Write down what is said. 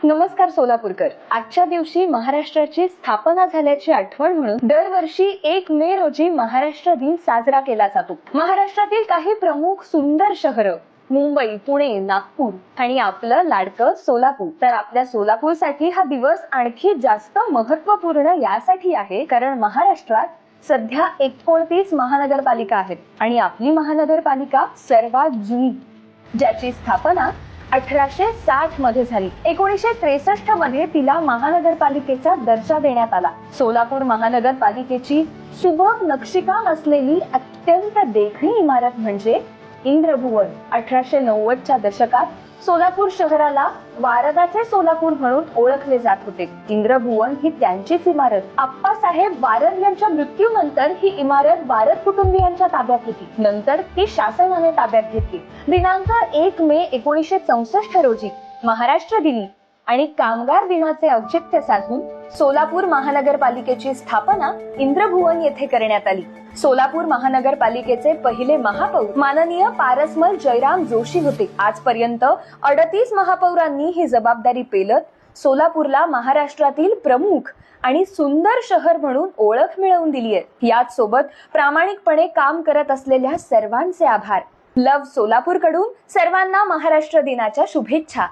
नमस्कार सोलापूरकर. आजच्या दिवशी महाराष्ट्राची स्थापना झाल्याची आठवण म्हणून दरवर्षी 1 मे रोजी महाराष्ट्र दिन साजरा केला जातो. महाराष्ट्रातील काही प्रमुख सुंदर शहरं मुंबई, पुणे, नागपूर आणि आपलं लाडकं सोलापूर. तर आपल्या सोलापूरसाठी हा दिवस आणखी जास्त महत्त्वपूर्ण यासाठी आहे कारण महाराष्ट्रात सध्या 29 महानगरपालिका आहेत आणि आपली महानगरपालिका सर्वात जुनी, ज्याची स्थापना 1860 मध्ये झाली. 1963 मध्ये तिला महानगरपालिकेचा दर्जा देण्यात आला. सोलापूर महानगरपालिकेची सुबक नक्षीकाम असलेली अत्यंत देखणी इमारत म्हणजे इंद्रभुवन. 1890च्या दशकात सोलापूर शहराला वारदाचे सोलापूर म्हणून ओळखले जात होते. इंद्रभुवन ही त्यांचीच इमारत. आप्पासाहेब वारद यांच्या मृत्यूनंतर ही इमारत वारद कुटुंबियांच्या ताब्यात होती. नंतर ती शासनाने ताब्यात घेतली. दिनांक 1 मे 1964 रोजी महाराष्ट्र दिनी आणि कामगार दिनाचे औचित्य साधून सोलापूर महानगरपालिकेची स्थापना इंद्रभुवन येथे करण्यात आली. सोलापूर महानगरपालिकेचे पहिले महापौर माननीय पारसमल जयराम जोशी होते. आजपर्यंत 38 महापौरांनी ही जबाबदारी पेलत सोलापूरला महाराष्ट्रातील प्रमुख आणि सुंदर शहर म्हणून ओळख मिळवून दिली आहे. याच सोबत प्रामाणिकपणे काम करत असलेल्या सर्वांचे आभार. लव सोलापूर कडून सर्वांना महाराष्ट्र दिनाच्या शुभेच्छा.